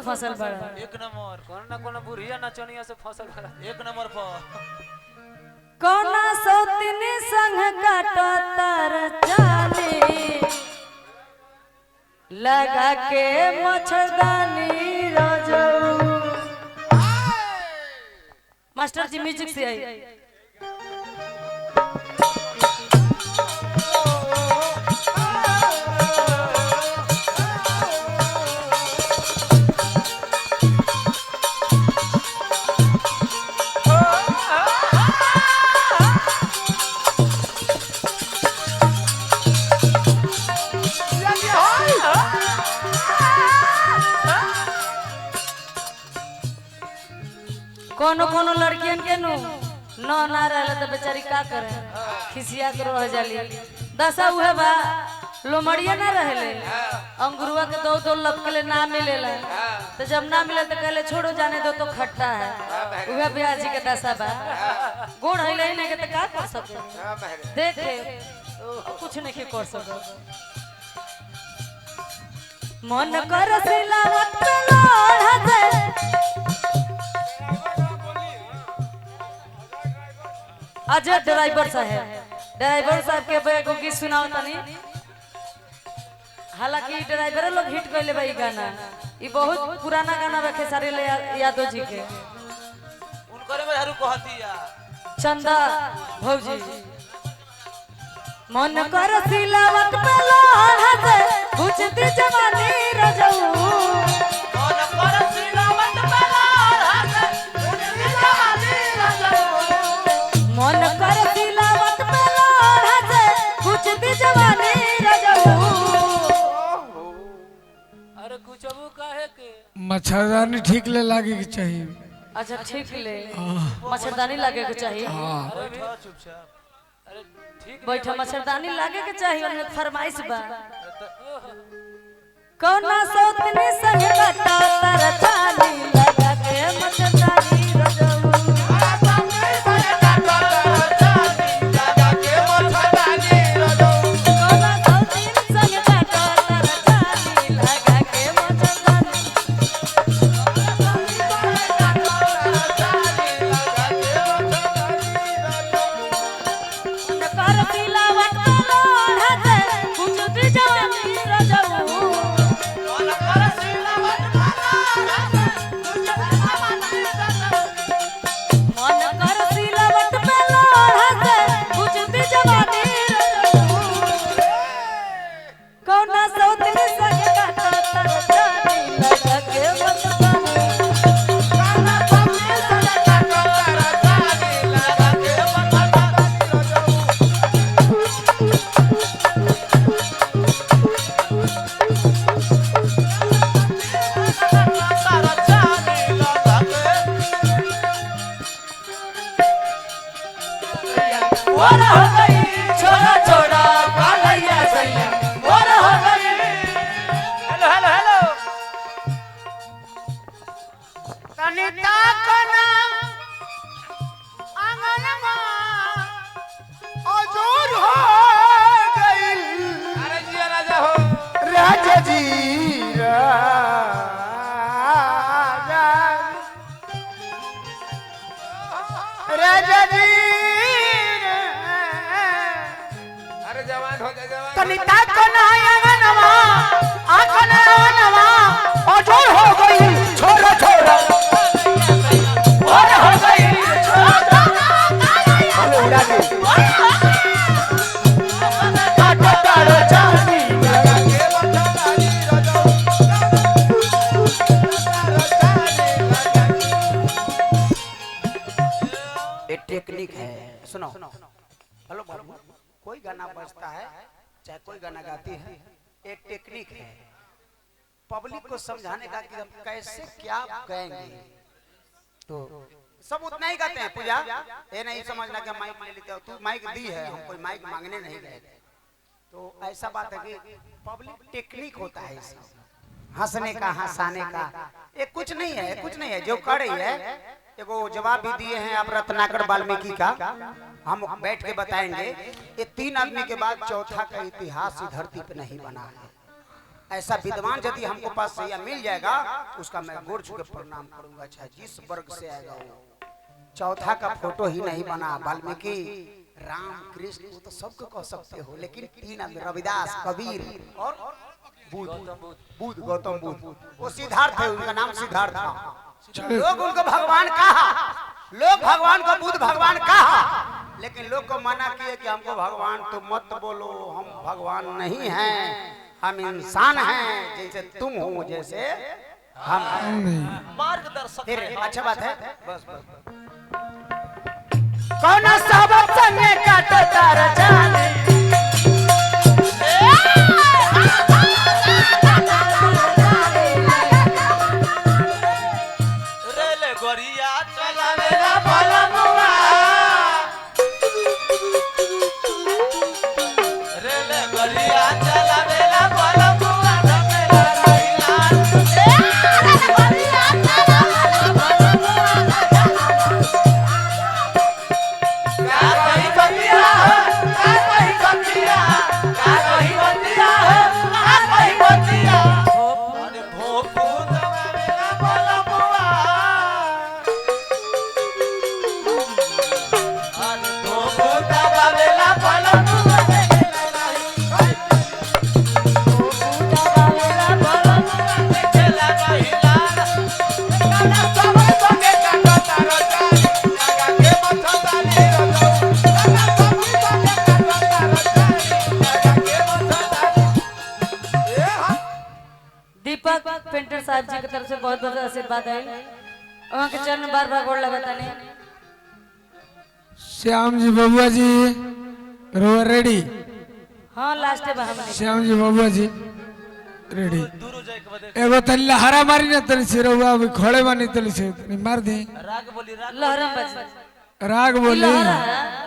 फसल बड़ा एक नंबर कौन ना कौन बुढ़िया नचनिया से फसल बड़ा एक नंबर पर कौना सौतनी संग काटो तर जानी लगा के मच्छरदानी रोजो। मास्टर जी म्यूजिक से आई। कोनो कोनो लड़कियन के नु न ना रहले त बेचारी का करे खिसिया के रह जाली। दशा उहे बा लोमड़िया ना रहले अंगुरुआ के दो दो लपकले ना मिलेला तो जब ना मिले तो कहले छोड़ो जाने दो तो खट्टा है। उहे ब्याजी के दशा बा गोड़ हइले ही नहीं के त का कर सके देखे कुछ नहीं कर सके। मन कर सिलावट पे लोढ़ा दे अजय ड्राइवर साहब के एगो गीत सुनाओ तनी। हालांकि ड्राइवर लोग हिट कइले बा ई गाना, ई बहुत पुराना गाना रखे सारे यादव जी के। उनकरे में हरू कहतिया चंदा भौजी मन कर सिलावट पे लोढ़ा दे बुझती जवानी रजऊ। मन कर सिलावट पे लोढ़ा दे बुझती जवानी रजऊ। मन कर सिलावट पे लोढ़ा दे बुझती जवानी रजऊ। अरे कुछबू काहे के मच्छरदानी ठीक ले लागे के चाहिए। अच्छा ठीक ले मच्छरदानी लागे के चाहिए। अरे चुपचाप अरे ठीक बैठा मच्छरदानी लागे के चाहिए उन्हें फरमाइश बा। कौना सौतनी संग काटा तर जानी लगा के मच्छरदानी रजऊ। कौना सौतनी संग काटा तर जानी लगा के मच्छरदानी। कर सिलावट पे लोढ़ा दे बुझती जवानी रजऊ। मन कर सिलावट पे लोढ़ा दे बुझती जवानी रजऊ। मन कर सिलावट पे लोढ़ा दे बुझती जवानी रजऊ। कौना सौतनी संग काटा तर जानी लगा के मच्छरदानी। काना सौतनी संग काटा तर जानी लगा के मच्छरदानी रजऊ। और हो गई छोड़ा छोड़ा कालैया सैया और हो गई। हेलो हेलो हेलो कनिता कना आंगनमा अजूर हो गइल। अरे जिया राजा हो राजा जी राजा जी अरे जवान हो जा जवान कनिता कना आंगनमा आंगनमा अजूर हो गइल। छोरा छोरा और हो गइल। हेलो राजा काटा तारा जानी लगा के मच्छरदानी रजऊ। एक टेक्निक है सुनो। हेलो बाबू कोई गाना बजता है चाहे कोई गाना गाती है एक टेक्निक है पब्लिक को समझाने का कि हम कैसे क्या गाएंगे। तो सब उतना ही गाते हैं पूजा ये नहीं समझना कि माइक ले लेते हो तू माइक दी है हम कोई माइक मांगने नहीं गए। तो ऐसा बात है कि पब्लिक टेक्निक होता है इसमें हंसने का हंसाने का। ये कुछ नहीं है कुछ नहीं है जो कर रही है। एगो जवाब भी दिए हैं आप रत्नाकर वाल्मीकि का हम बैठ के बताएंगे। ये 3 आदमी के बाद चौथा का इतिहास धरती पे नहीं बना है। ऐसा विद्वान यदि हमको पास सैया मिल जाएगा उसका मैं गोड़ छू के प्रणाम करूंगा, चाहे जिस वर्ग से आएगा वो। चौथा का फोटो ही नहीं बना, वाल्मीकि राम कृष्ण वो तो सबको कह सकते हो, लेकिन तीन रविदास कबीर और बुद्ध गौतम बुद्ध, वो सिद्धार्थ है, उनका नाम सिद्धार्थ था। लोग उनको भगवान कहा, लोग भगवान को बुद्ध भगवान कहा, लेकिन लोग को मना किए कि हमको भगवान तो मत बोलो, हम भगवान नहीं हैं, हम इंसान हैं, जैसे तुम हो जैसे हम मार्गदर्शक फिर अच्छा बात है। बस कौन सबक संगे काटता रजाने रेल गोरिया चलावेला बलमुआ, रेल गोरिया चलावेला बलमुआ, धमेला रहिला दीपक पेंटर साहब जी की तरफ से बहुत बहुत आशीर्वाद है, वहाँ के चरण बार बार गोड़ लगाता नहीं। श्याम जी बबुआ जी रोआ रेडी, हाँ लास्ट है हमने श्याम जी बबुआ जी रेडी। एगो तनी लहरा मारी ना तनी से रोआ अभी खड़े बानी तनी से तनी मार दी राग बोली, राग लहरम बज राग बोली लहरा है।